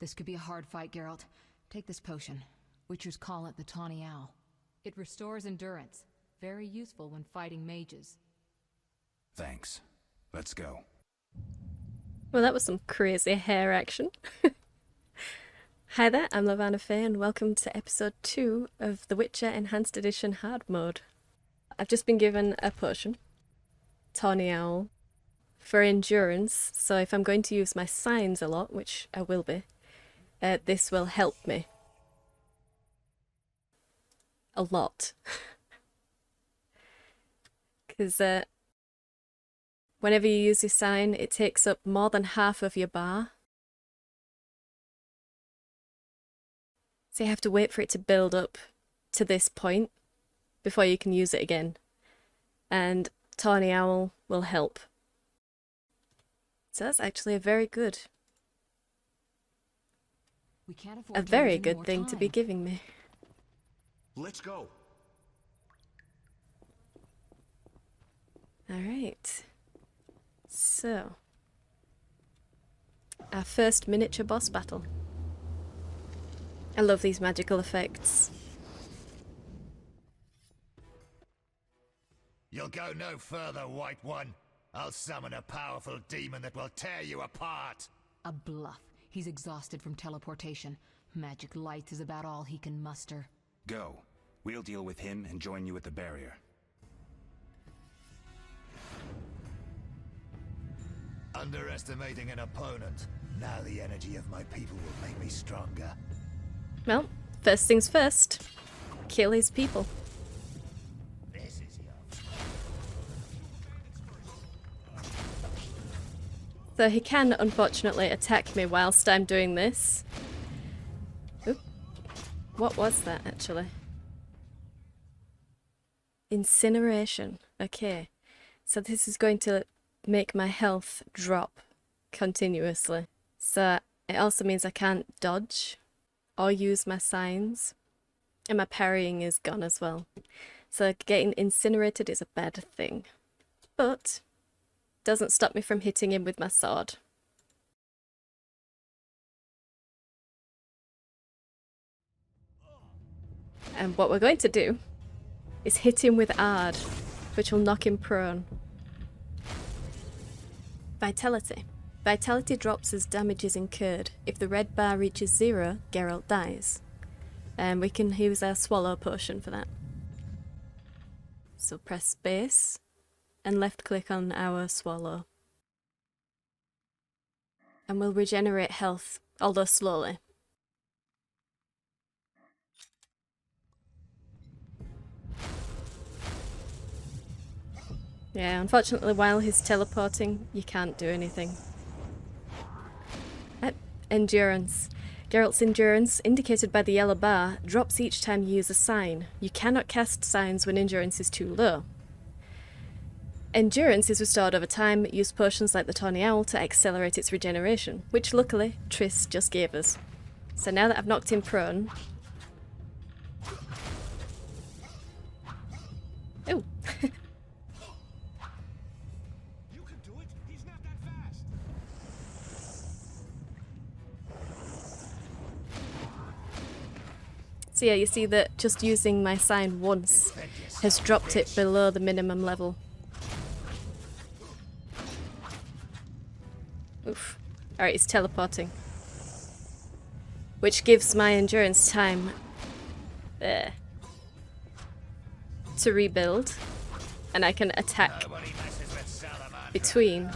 This could be a hard fight, Geralt. Take this potion. Witchers call it the Tawny Owl. It restores endurance. Very useful when fighting mages. Thanks. Let's go. Well, that was some crazy hair action. Hi there, I'm Lavana Faye and welcome to episode 2 of the Witcher Enhanced Edition Hard Mode. I've just been given a potion, Tawny Owl, for endurance, so if I'm going to use my signs a lot, which I will be, this will help me. A lot. Because whenever you use your sign, it takes up more than half of your bar. So you have to wait for it to build up to this point before you can use it again. And Tawny Owl will help. So that's actually a very good thing to be giving me. Let's go. Alright. So, our first miniature boss battle. I love these magical effects. You'll go no further, White One. I'll summon a powerful demon that will tear you apart. A bluff. He's exhausted from teleportation. Magic light is about all he can muster. Go. We'll deal with him and join you at the barrier. Underestimating an opponent. Now the energy of my people will make me stronger. Well, first things first. Kill his people. This is your... So he can, unfortunately, attack me whilst I'm doing this. Oop. What was that, actually? Incineration. Okay. So this is going to make my health drop continuously. So it also means I can't dodge or use my signs. And my parrying is gone as well. So getting incinerated is a bad thing. But doesn't stop me from hitting him with my sword. And what we're going to do is hit him with Ard, which will knock him prone. Vitality. Vitality drops as damage is incurred. If the red bar reaches 0, Geralt dies. And we can use our swallow potion for that. So press space and left click on our swallow. And we'll regenerate health, although slowly. Yeah, unfortunately while he's teleporting, you can't do anything. Endurance. Geralt's endurance, indicated by the yellow bar, drops each time you use a sign. You cannot cast signs when endurance is too low. Endurance is restored over time. Use potions like the Tawny Owl to accelerate its regeneration, which luckily Triss just gave us. So now that I've knocked him prone... Oh! So yeah, you see that just using my sign once has dropped it below the minimum level. Oof. Alright, he's teleporting. Which gives my endurance time to rebuild. And I can attack between.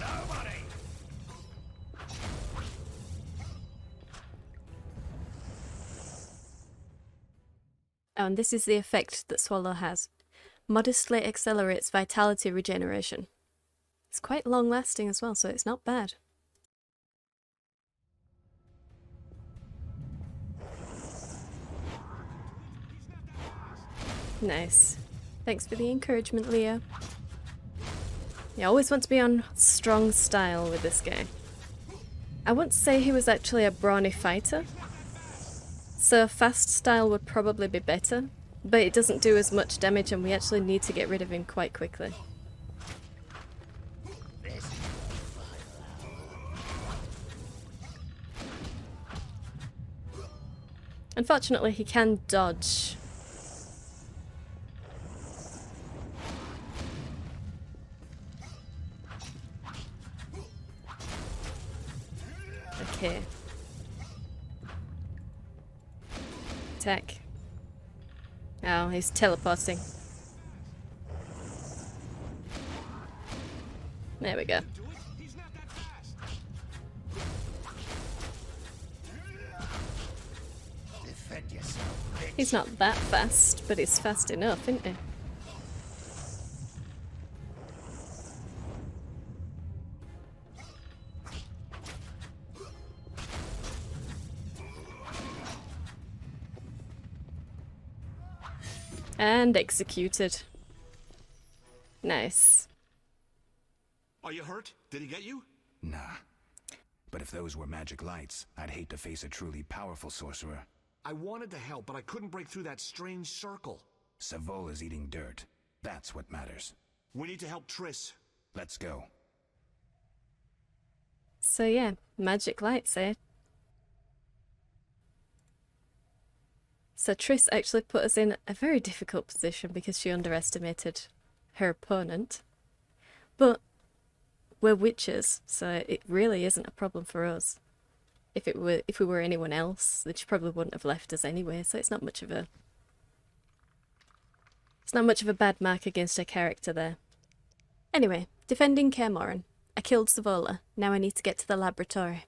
Oh, and this is the effect that Swallow has. Modestly accelerates vitality regeneration. It's quite long lasting as well, so it's not bad. Nice. Thanks for the encouragement, Leo. You always want to be on strong style with this guy. I wouldn't say he was actually a brawny fighter. So fast style would probably be better, but it doesn't do as much damage and we actually need to get rid of him quite quickly. Unfortunately, he can dodge. Okay. Attack. Oh, he's teleporting. There we go. Defend yourself, bitch. He's not that fast, but he's fast enough, isn't he? And executed. Nice. Are you hurt? Did he get you? Nah. But if those were magic lights, I'd hate to face a truly powerful sorcerer. I wanted to help, but I couldn't break through that strange circle. Savola's eating dirt. That's what matters. We need to help Triss. Let's go. So yeah, magic lights, eh? So Triss actually put us in a very difficult position because she underestimated her opponent. But we're witches, so it really isn't a problem for us. If we were anyone else, then she probably wouldn't have left us anyway, so it's not much of a bad mark against her character there. Anyway, defending Kaer Morhen. I killed Savola. Now I need to get to the laboratory.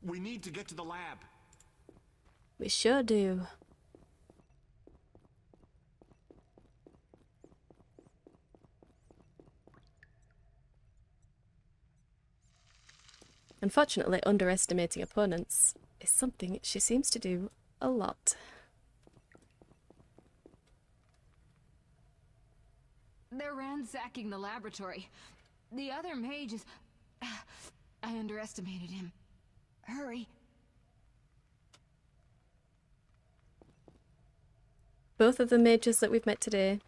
We need to get to the lab. We sure do. Unfortunately, underestimating opponents is something she seems to do a lot. They're ransacking the laboratory. The other mage is... I underestimated him. Hurry. Both of the mages that we've met today,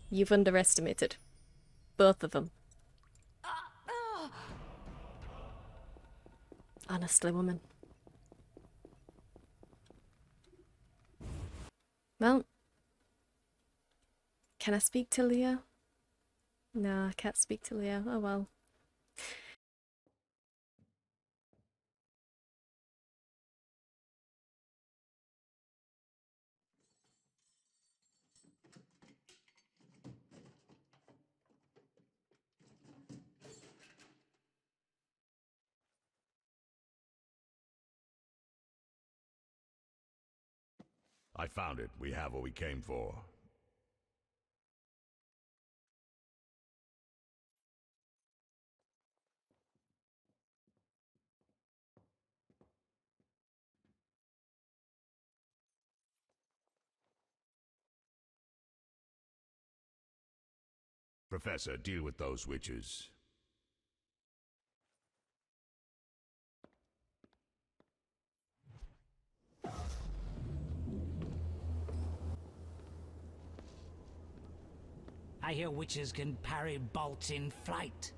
you've underestimated. Both of them. Honestly, woman. Well, can I speak to Leo? No, I can't speak to Leo. Oh well. I found it. We have what we came for. Professor, deal with those witches. I hear witches can parry bolts in flight.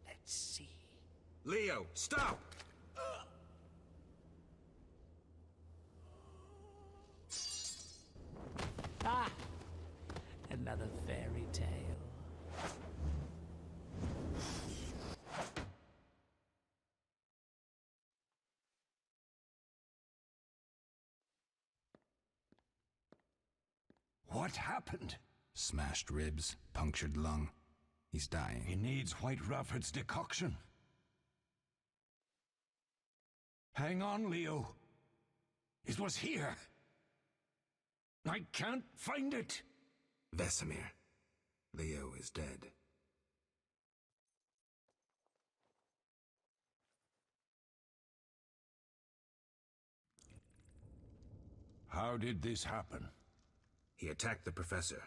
Let's see. Leo, stop! Ah! Another fairy tale. What happened? Smashed ribs, punctured lung. He's dying. He needs White Rafford's decoction. Hang on, Leo. It was here. I can't find it. Vesemir. Leo is dead. How did this happen? He attacked the professor.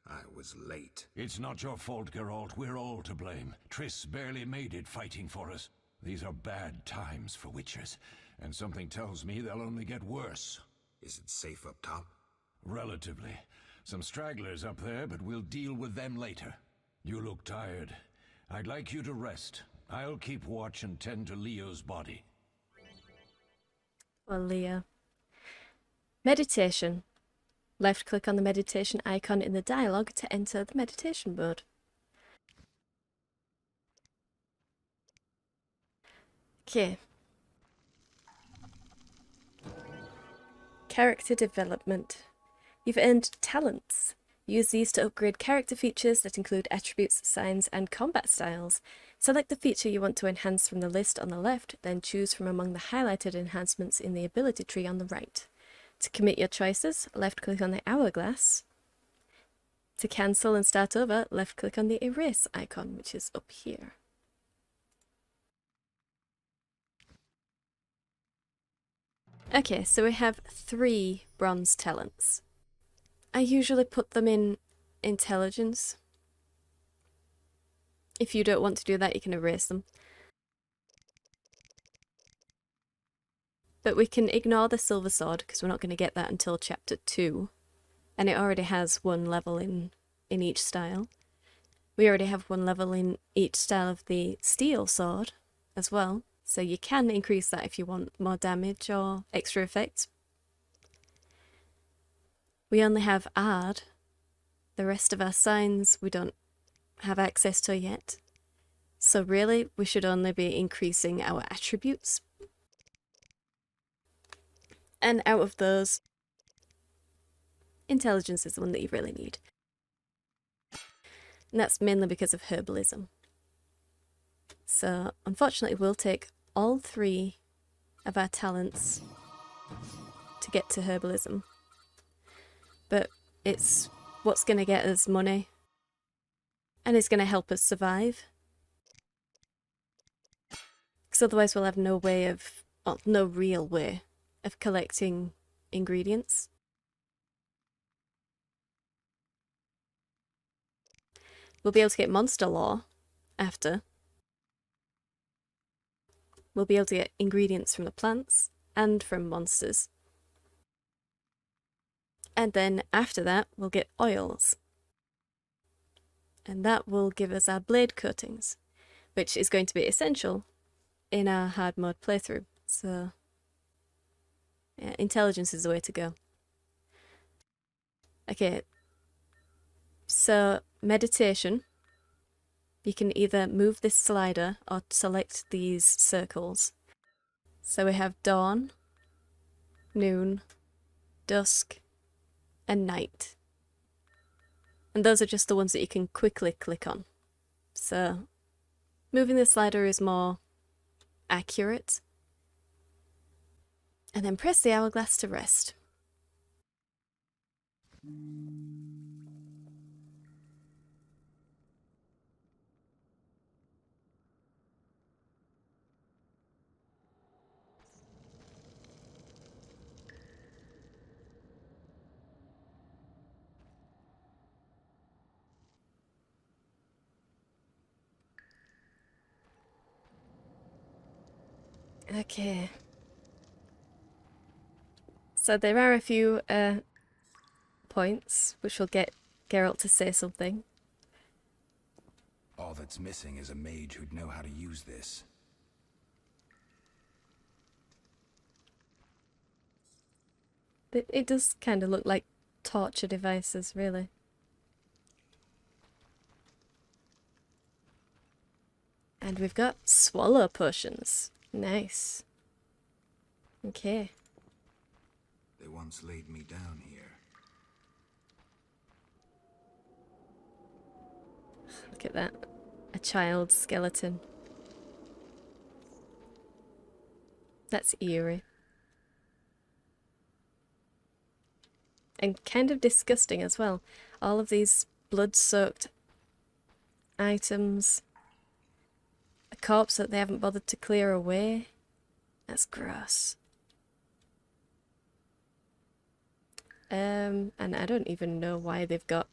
I was late. It's not your fault, Geralt. We're all to blame. Triss barely made it fighting for us. These are bad times for Witchers, and something tells me they'll only get worse. Is it safe up top? Relatively. Some stragglers up there, but we'll deal with them later. You look tired. I'd like you to rest. I'll keep watch and tend to Leo's body. Well, Leo. Meditation. Left click on the meditation icon in the dialogue to enter the meditation mode. Okay. Character development. You've earned talents. Use these to upgrade character features that include attributes, signs, and combat styles. Select the feature you want to enhance from the list on the left, then choose from among the highlighted enhancements in the ability tree on the right. To commit your choices, left-click on the hourglass. To cancel and start over, left-click on the erase icon, which is up here. Okay, so we have 3 bronze talents. I usually put them in intelligence. If you don't want to do that, you can erase them. But we can ignore the silver sword, because we're not going to get that until chapter 2. And it already has 1 level in each style. We already have 1 level in each style of the steel sword as well. So you can increase that if you want more damage or extra effects. We only have Ard. The rest of our signs we don't have access to yet. So really, we should only be increasing our attributes. And out of those, intelligence is the one that you really need. And that's mainly because of herbalism. So, unfortunately, we'll take all 3 of our talents to get to herbalism. But it's what's going to get us money. And it's going to help us survive. Because otherwise we'll have no way of, well, no real way of collecting ingredients. We'll be able to get monster lore after. We'll be able to get ingredients from the plants and from monsters. And then after that, we'll get oils. And that will give us our blade coatings, which is going to be essential in our hard mode playthrough. So, yeah, intelligence is the way to go. Okay, so meditation. You can either move this slider or select these circles. So we have dawn, noon, dusk, and night. And those are just the ones that you can quickly click on. So moving the slider is more accurate. And then press the hourglass to rest. Okay. So there are a few points which will get Geralt to say something. All that's missing is a mage who'd know how to use this. It does kind of look like torture devices, really. And we've got swallow potions. Nice. Okay. They once laid me down here. Look at that. A child's skeleton. That's eerie. And kind of disgusting as well. All of these blood-soaked items. A corpse that they haven't bothered to clear away. That's gross. And I don't even know why they've got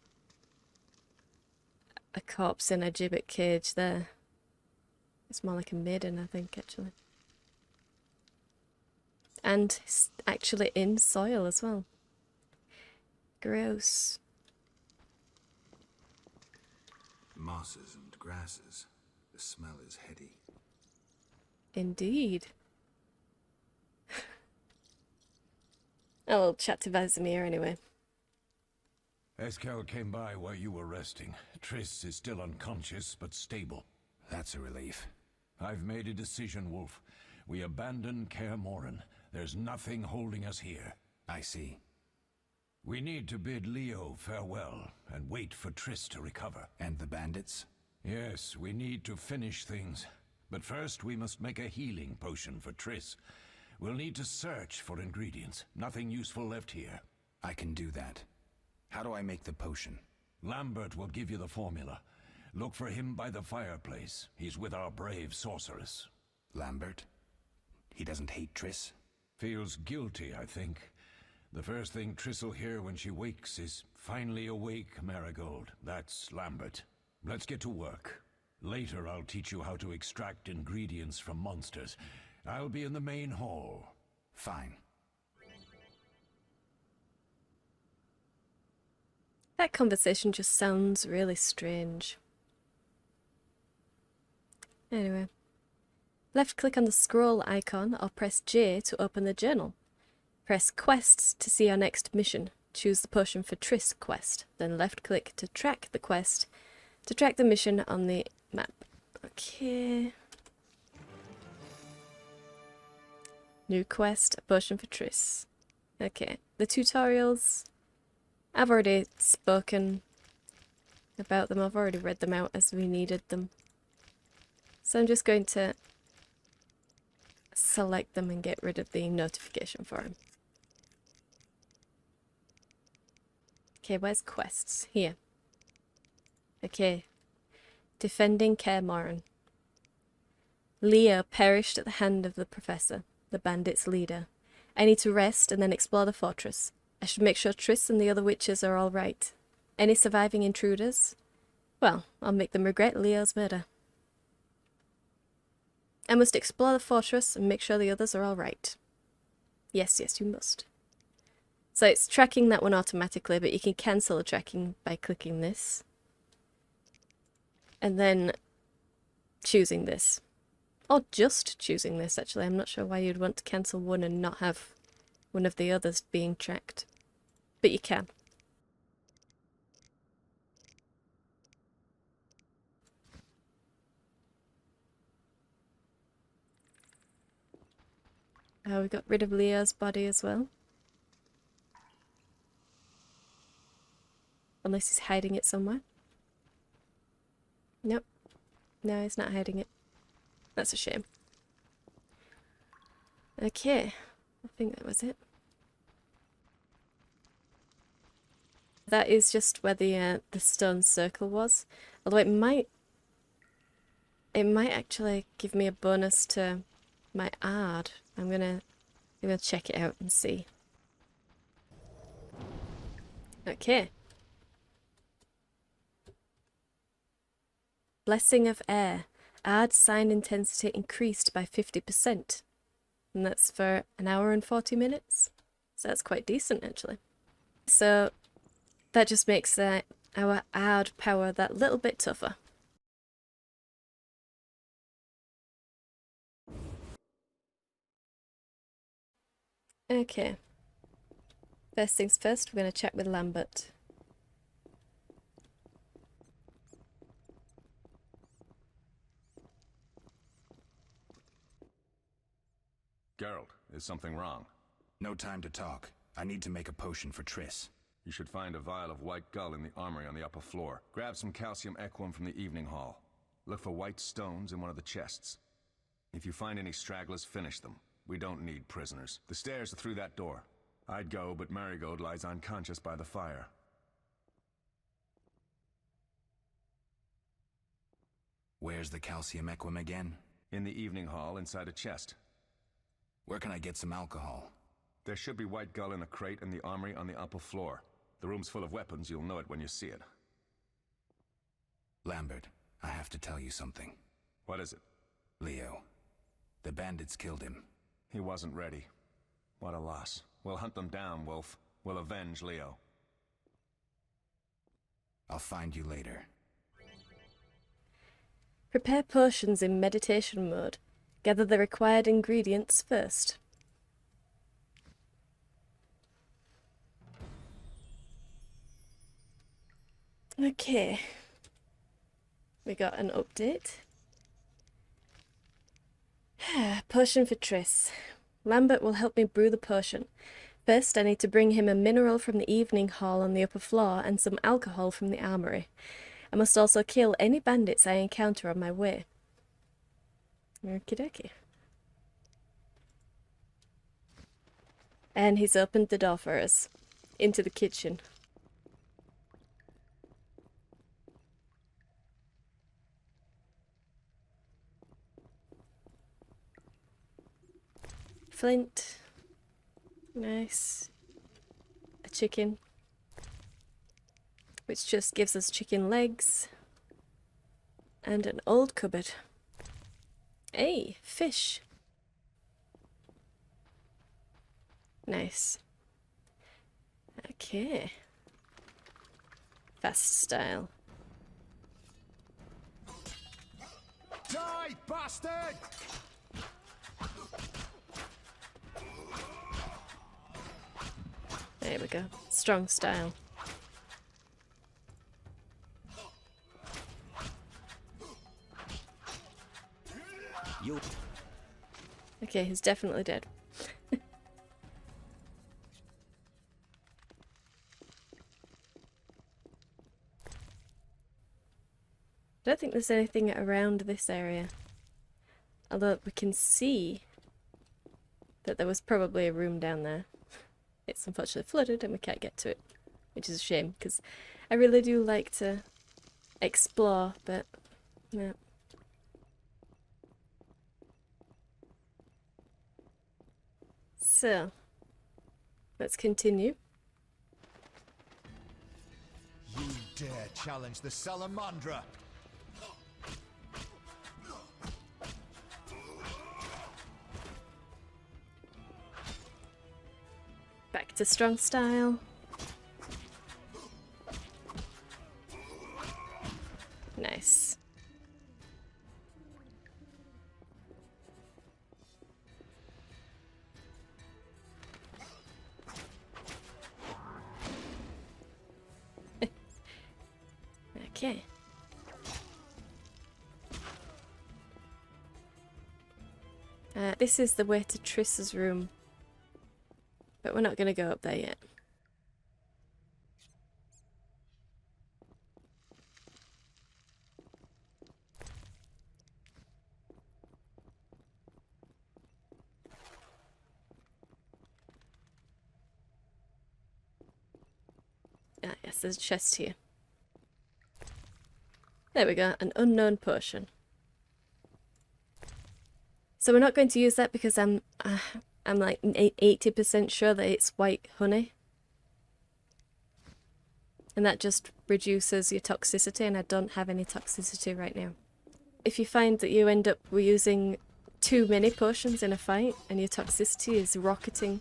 a corpse in a gibbet cage there. It's more like a maiden, I think, actually. And it's actually in soil as well. Gross. Mosses and grasses. The smell is heady. Indeed. I'll chat to Vasimir anyway. Eskel came by while you were resting. Triss is still unconscious, but stable. That's a relief. I've made a decision, Wolf. We abandon Kaer Morhen. There's nothing holding us here. I see. We need to bid Leo farewell and wait for Triss to recover. And the bandits? Yes, we need to finish things. But first we must make a healing potion for Triss. We'll need to search for ingredients. Nothing useful left here. I can do that. How do I make the potion? Lambert will give you the formula. Look for him by the fireplace. He's with our brave sorceress. Lambert? He doesn't hate Triss? Feels guilty, I think. The first thing Triss will hear when she wakes is, "Finally awake, Marigold." That's Lambert. Let's get to work. Later I'll teach you how to extract ingredients from monsters. I'll be in the main hall. Fine. That conversation just sounds really strange. Anyway. Left click on the scroll icon or press J to open the journal. Press Quests to see our next mission. Choose the potion for Triss quest. Then left click to track the quest. To track the mission on the map. Okay. New quest, a potion for Triss. Okay, the tutorials. I've already spoken about them. I've already read them out as we needed them. So I'm just going to select them and get rid of the notification for him. Okay, where's quests? Here. Okay. Defending Kaer Morhen. Leo perished at the hand of the professor, the bandits' leader. I need to rest and then explore the fortress. I should make sure Triss and the other witches are all right. Any surviving intruders? Well, I'll make them regret Leo's murder. I must explore the fortress and make sure the others are all right. Yes, yes, you must. So it's tracking that one automatically, but you can cancel the tracking by clicking this. And then choosing this. Or just choosing this, actually. I'm not sure why you'd want to cancel one and not have one of the others being tracked. But you can. Oh, we got rid of Leo's body as well. Unless he's hiding it somewhere. Nope. No, he's not hiding it. That's a shame. Okay. I think that was it. That is just where the stone circle was. Although it might actually give me a bonus to my ard. I'm gonna check it out and see. Okay. Blessing of Air. Ard sign intensity increased by 50%. And that's for an hour and 40 minutes. So that's quite decent, actually. So that just makes our Ard power that little bit tougher. Okay. First things first, we're going to chat with Lambert. Geralt, is something wrong? No time to talk. I need to make a potion for Triss. You should find a vial of white gull in the armory on the upper floor. Grab some calcium equum from the evening hall. Look for white stones in one of the chests. If you find any stragglers, finish them. We don't need prisoners. The stairs are through that door. I'd go, but Marigold lies unconscious by the fire. Where's the calcium equum again? In the evening hall, inside a chest. Where can I get some alcohol? There should be white gull in a crate in the armory on the upper floor. The room's full of weapons, you'll know it when you see it. Lambert, I have to tell you something. What is it? Leo, the bandits killed him. He wasn't ready. What a loss. We'll hunt them down, Wolf. We'll avenge Leo. I'll find you later. Prepare potions in meditation mode. Gather the required ingredients first. Okay. We got an update. Potion for Triss. Lambert will help me brew the potion. First, I need to bring him a mineral from the evening hall on the upper floor and some alcohol from the armory. I must also kill any bandits I encounter on my way. Okie dokie. And he's opened the door for us. Into the kitchen. Flint. Nice. A chicken. Which just gives us chicken legs. And an old cupboard. Hey, fish. Nice. Okay. Fast style. Die, bastard! There we go. Strong style. Okay, he's definitely dead. I don't think there's anything around this area. Although we can see that there was probably a room down there. It's unfortunately flooded and we can't get to it, which is a shame because I really do like to explore, but no. So, let's continue. You dare challenge the Salamandra! Back to strong style. Nice. Okay. This is the way to Triss's room. But we're not going to go up there yet. Ah, yes, there's a chest here. There we go, an unknown potion. So we're not going to use that because I'm like 80% sure that it's white honey. And that just reduces your toxicity, and I don't have any toxicity right now. If you find that you end up using too many potions in a fight and your toxicity is rocketing,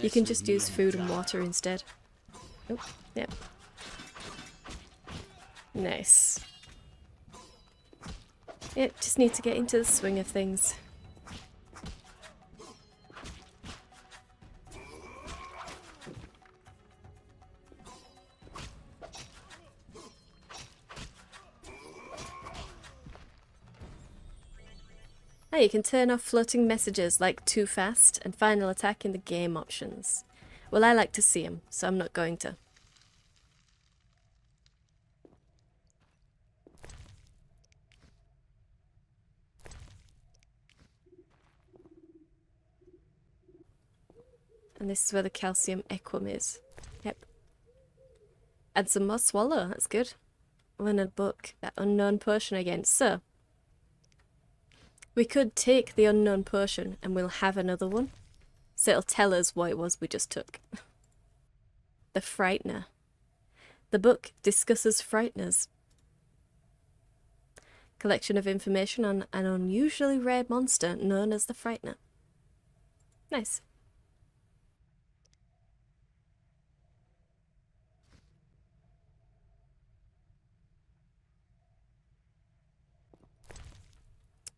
you can just use food and water instead. Oh, yep. Nice. Yep, just need to get into the swing of things. Oh, you can turn off floating messages like too fast and final attack in the game options. Well, I like to see them, so I'm not going to. And this is where the calcium equum is. Yep. Add some more swallow, that's good. Learn a book, that unknown potion again. So, we could take the unknown potion and we'll have another one. So it'll tell us what it was we just took. The Frightener. The book discusses frighteners. Collection of information on an unusually rare monster known as the Frightener. Nice.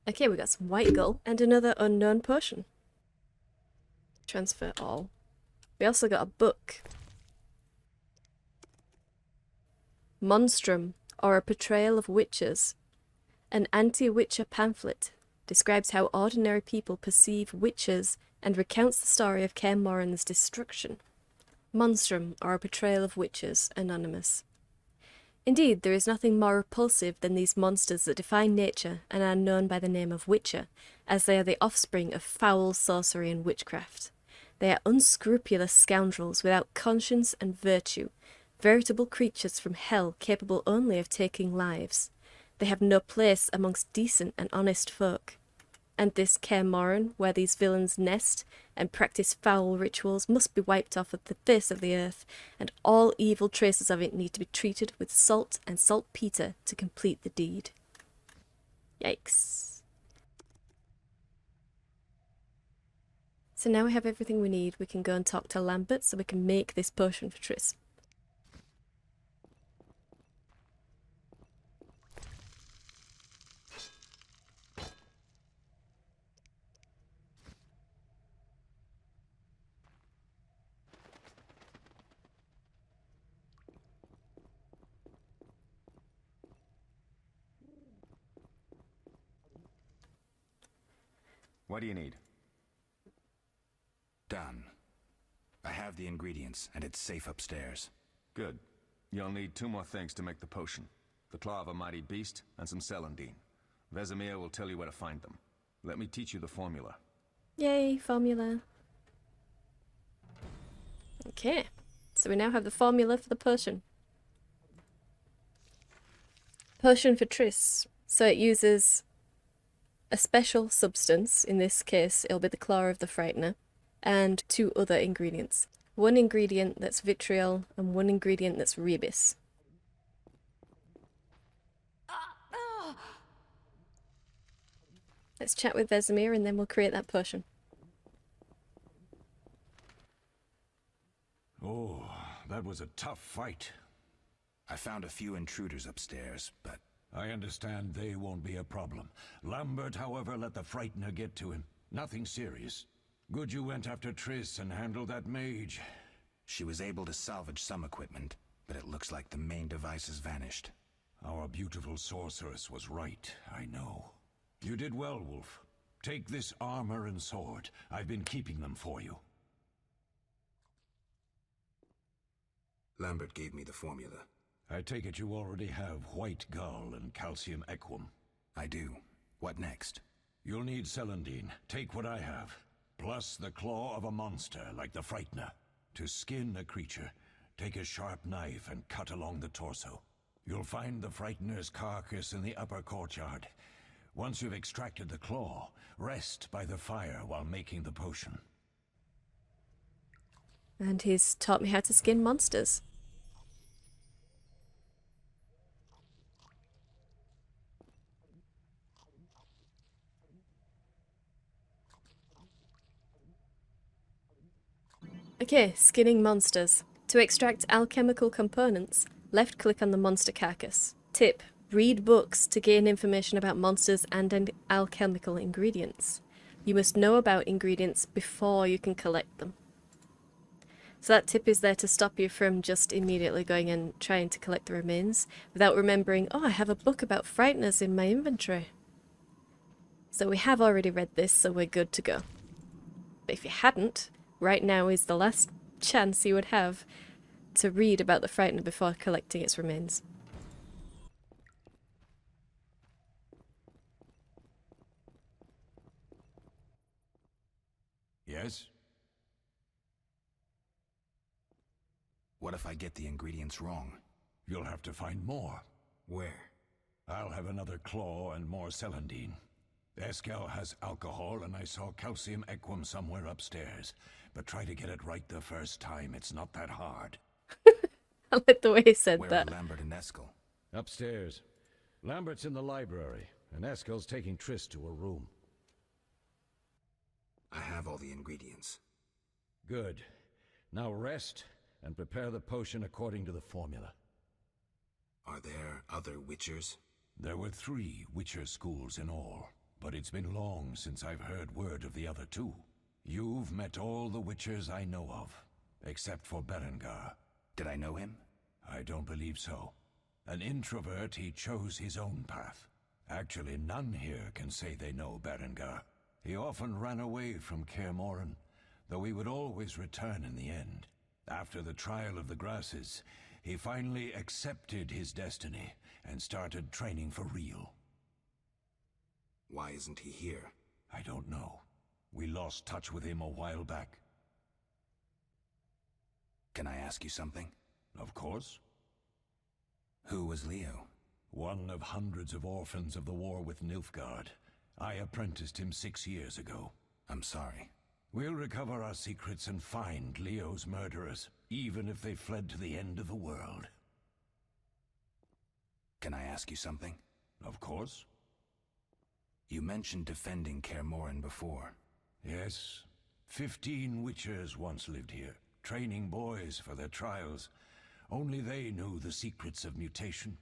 Okay, we got some white gull and another unknown potion. Transfer all. We also got a book. Monstrum, or a portrayal of witches. An anti-witcher pamphlet describes how ordinary people perceive witches and recounts the story of Kaer Morhen's destruction. Monstrum, or a portrayal of witches, anonymous. Indeed, there is nothing more repulsive than these monsters that defy nature and are known by the name of Witcher, as they are the offspring of foul sorcery and witchcraft. They are unscrupulous scoundrels without conscience and virtue, veritable creatures from hell capable only of taking lives. They have no place amongst decent and honest folk. And this Kaer Morhen, where these villains nest and practice foul rituals, must be wiped off of the face of the earth, and all evil traces of it need to be treated with salt and saltpeter to complete the deed. Yikes. So now we have everything we need. We can go and talk to Lambert so we can make this potion for Triss. What do you need? Done. I have the ingredients, and it's safe upstairs. Good. You'll need 2 more things to make the potion. The claw of a mighty beast, and some celandine. Vesemir will tell you where to find them. Let me teach you the formula. Yay, formula. Okay, so we now have the formula for the potion. Potion for Triss. So it uses a special substance, in this case it'll be the claw of the Frightener, and 2 other ingredients. 1 ingredient that's vitriol and 1 ingredient that's rebis. Let's chat with Vesemir and then we'll create that potion. Oh, that was a tough fight. I found a few intruders upstairs, but I understand they won't be a problem. Lambert, however, let the Frightener get to him. Nothing serious. Good you went after Triss and handled that mage. she was able to salvage some equipment, but it looks like the main device has vanished. Our beautiful sorceress was right, I know. You did well, Wolf. Take this armor and sword. I've been keeping them for you. Lambert gave me the formula. I take it you already have white gull and calcium equum. I do. What next? You'll need celandine. Take what I have. Plus the claw of a monster like the Frightener. To skin a creature, take a sharp knife and cut along the torso. You'll find the Frightener's carcass in the upper courtyard. Once you've extracted the claw, rest by the fire while making the potion. And he's taught me how to skin monsters. Okay, skinning monsters. To extract alchemical components, left-click on the monster carcass. Tip: read books to gain information about monsters and alchemical ingredients. You must know about ingredients before you can collect them. So that tip is there to stop you from just immediately going and trying to collect the remains without remembering, oh, I have a book about frighteners in my inventory. So we have already read this, so we're good to go. But if you hadn't, right now is the last chance you would have to read about the Frightener before collecting its remains. Yes? What if I get the ingredients wrong? You'll have to find more. Where? I'll have another claw and more celandine. Eskel has alcohol, and I saw calcium equum somewhere upstairs. But try to get it right the first time. It's not that hard. I like the way he said Where that. are Lambert and Eskel? Upstairs. Lambert's in the library, and Eskel's taking Triss to her room. I have all the ingredients. Good. Now rest, and prepare the potion according to the formula. Are there other Witchers? There were 3 Witcher schools in all, but it's been long since I've heard word of the other 2. You've met all the Witchers I know of, except for Berengar. Did I know him? I don't believe so. An introvert, he chose his own path. Actually, none here can say they know Berengar. He often ran away from Kaer Morhen, though he would always return in the end. After the trial of the grasses, he finally accepted his destiny and started training for real. Why isn't he here? I don't know. We lost touch with him a while back. Can I ask you something? Of course. Who was Leo? One of hundreds of orphans of the war with Nilfgaard. I apprenticed him 6 years ago. I'm sorry. We'll recover our secrets and find Leo's murderers, even if they fled to the end of the world. Can I ask you something? Of course. You mentioned defending Kaer Morhen before. Yes. 15 Witchers once lived here, training boys for their trials. Only they knew the secrets of mutation.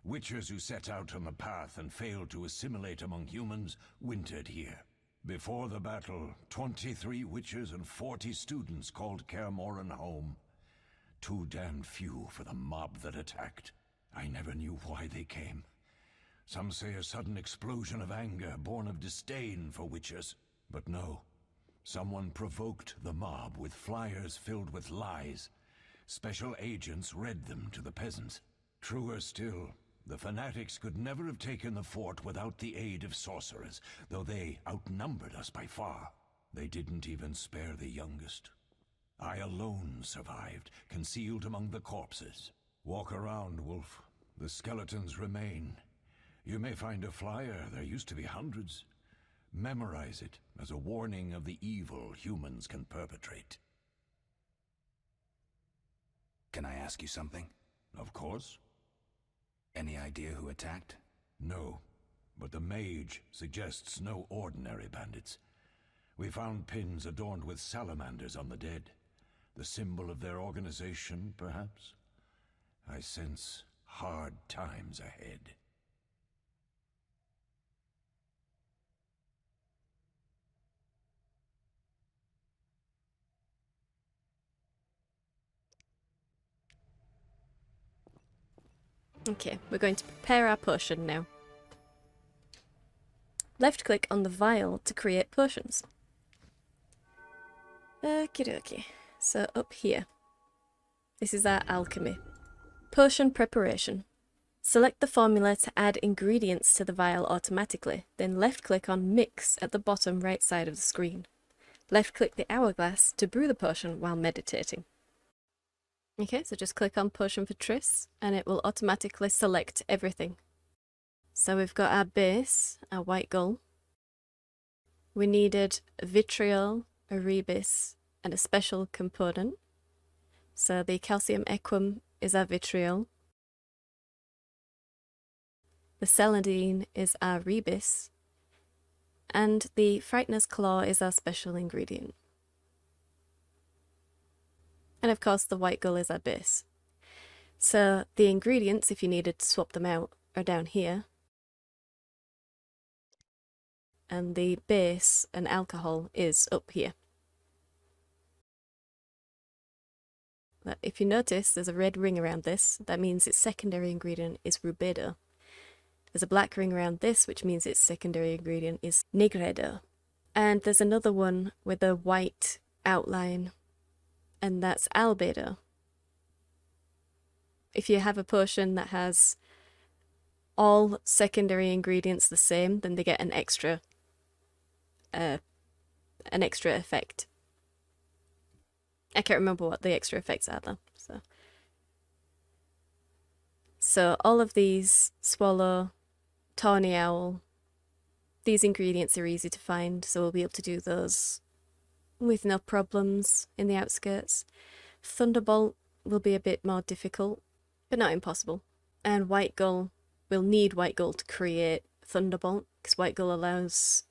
Witchers who set out on the path and failed to assimilate among humans wintered here. Before the battle, 23 Witchers and 40 students called Kaer Morhen home. Too damned few for the mob that attacked. I never knew why they came. Some say a sudden explosion of anger born of disdain for Witchers. But no. Someone provoked the mob with flyers filled with lies. Special agents read them to the peasants. Truer still, the fanatics could never have taken the fort without the aid of sorcerers, though they outnumbered us by far. They didn't even spare the youngest. I alone survived, concealed among the corpses. Walk around, Wolf. The skeletons remain. You may find a flyer, there used to be hundreds. Memorize it as a warning of the evil humans can perpetrate. Can I ask you something? Of course. Any idea who attacked? No, but the mage suggests no ordinary bandits. We found pins adorned with salamanders on the dead. The symbol of their organization, perhaps? I sense hard times ahead. Okay, we're going to prepare our potion now. Left click on the vial to create potions. Okie dokie. So up here. This is our alchemy. Potion preparation. Select the formula to add ingredients to the vial automatically, then left click on mix at the bottom right side of the screen. Left click the hourglass to brew the potion while meditating. Okay, so just click on Potion for Triss, and it will automatically select everything. So we've got our base, our white gull. We needed vitriol, a rebis, and a special component. So the calcium equum is our vitriol. The celandine is our rebis. And the frightener's claw is our special ingredient. And of course the white gull is our base. So the ingredients, if you needed to swap them out, are down here. And the base and alcohol is up here. But if you notice, there's a red ring around this. That means its secondary ingredient is rubedo. There's a black ring around this, which means its secondary ingredient is nigredo. And there's another one with a white outline, and that's albedo. If you have a potion that has all secondary ingredients the same, then they get an extra effect. I can't remember what the extra effects are though. So all of these, swallow, tawny owl, these ingredients are easy to find, so we'll be able to do those with no problems in the outskirts. Thunderbolt will be a bit more difficult, but not impossible. And white gull we'll need white gold to create Thunderbolt, because white gold allows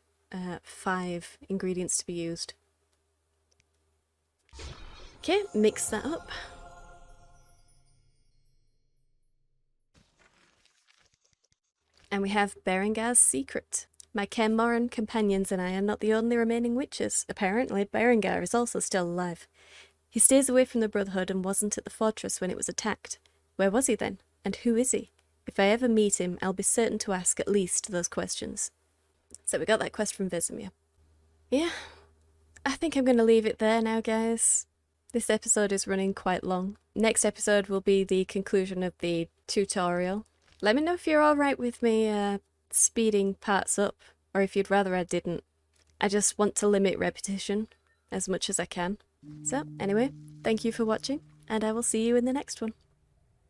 5 ingredients to be used. Okay, mix that up. And we have Berengar's secret. My Kaer Morhen companions and I are not the only remaining witches. Apparently, Berengar is also still alive. He stays away from the Brotherhood and wasn't at the fortress when it was attacked. Where was he then? And who is he? If I ever meet him, I'll be certain to ask at least those questions. So we got that quest from Vesemir. Yeah, I think I'm going to leave it there now, guys. This episode is running quite long. Next episode will be the conclusion of the tutorial. Let me know if you're alright with me speeding parts up, or if you'd rather I didn't. I just want to limit repetition as much as I can. So, anyway, thank you for watching, and I will see you in the next one.